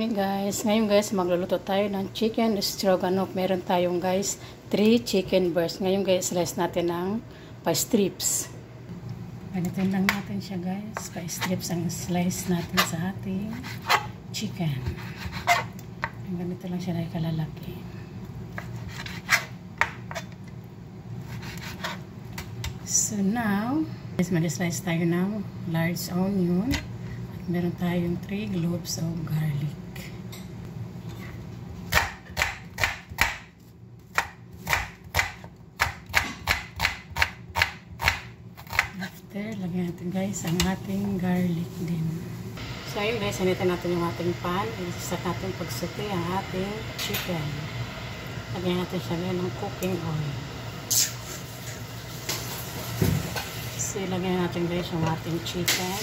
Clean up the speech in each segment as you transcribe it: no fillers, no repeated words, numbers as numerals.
morning guys. Ngayon guys, magluluto tayo ng chicken stroganoff. Meron tayong guys 3 chicken breast. Ngayon guys, slice natin ng pa-strips. Palitin lang natin siya guys. Pa-strips ang slice natin sa ating chicken. Ganito lang siya na kalalaki. So now, guys, mag-slice tayo ng large onion. Meron tayong 3 cloves of garlic. After, lagyan natin guys ang ating garlic din. So ayun guys, sanitin natin yung ating pan. Isa natin pagsuti ang ating chicken. Lagyan natin siya ng cooking oil. So lagyan natin guys yung ating chicken.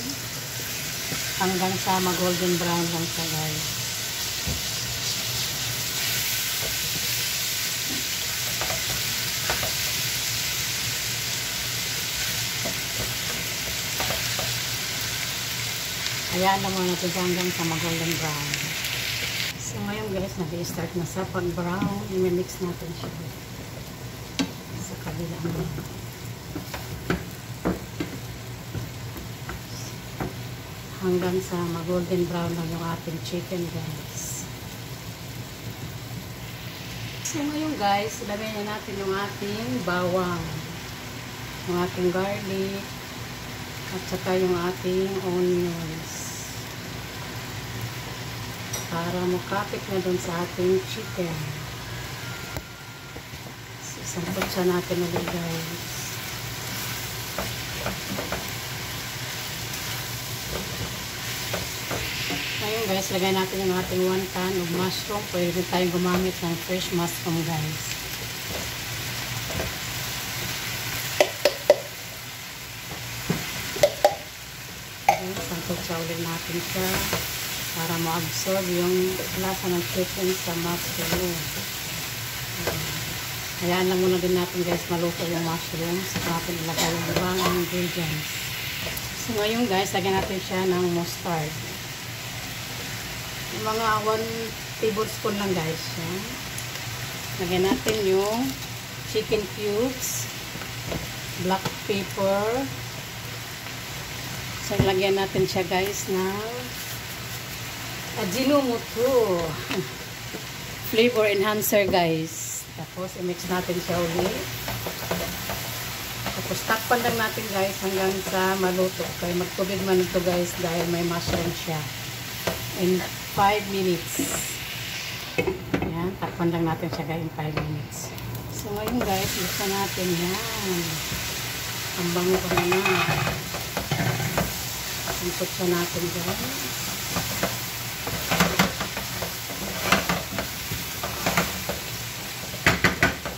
Hanggang sa mag-golden brown lang siya guys. Hayaan na muna natin hanggang sa mag-golden brown. So ngayon guys, nag-i-start na sa pag-brown. I-mix natin siya sa kabilang natin. Hanggang sa mag-golden brown lang yung ating chicken guys. So ngayon guys, ilagay na natin yung ating bawang, yung ating garlic, at saka yung ating onions. Para makapit na dun sa ating chicken. So, sampot siya natin ulit guys. Ngayon guys, lagay natin yung ating 1 can of mushroom. Pwede rin tayong gumamit ng fresh mushroom guys. Okay, sangkot ulit natin siya para ma-absorb yung lasa ng chicken sa mushroom. Hayaan lang muna din natin guys maluto yung mushroom. Saka natin ilagay yung ibang ingredients. So ngayon guys, lagyan natin siya ng mustard. Yung mga 1 tablespoon lang guys. Yan. Lagyan natin yung chicken cubes, black pepper. So lagyan natin siya guys ng Ajinomoto. Flavor enhancer guys. Tapos i-mix natin siya ulit. Tapos takpan lang natin guys hanggang sa maluto. Kaya magtubig man ito guys dahil may mushroom siya. In 5 minutes. Ayan, takpan lang natin siya guys in 5 minutes. So ngayon guys, buksan natin yan. Ang bango pa naman. Singkot siya natin guys.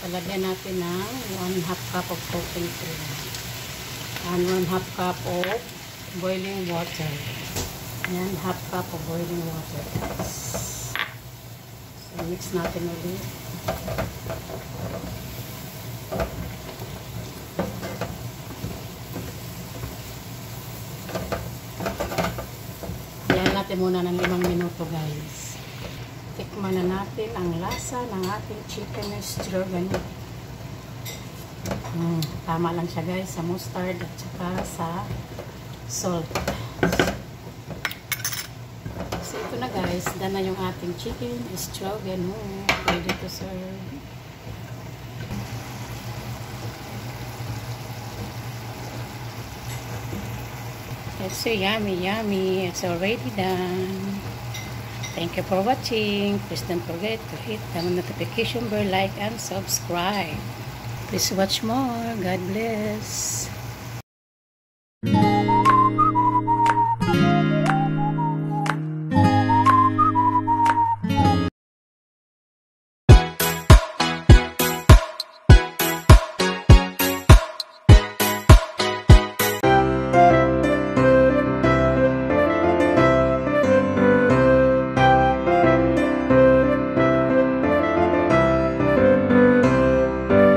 Talagyan natin ng 1/2 cup of cooking cream. And 1/2 cup of boiling water. Ayan, 1/2 cup of boiling water. So, mix natin ulit. Ayan natin muna ng 5 minuto guys. Tikman na natin ang lasa ng ating chicken stroganoff. Tama lang siya guys sa mustard at saka sa salt. So ito na guys, done na yung ating chicken stroganoff. Ready to serve. It's so yummy, yummy. It's already done. Thank you for watching. Please don't forget to hit the notification bell, like, and subscribe. Please watch more. God bless.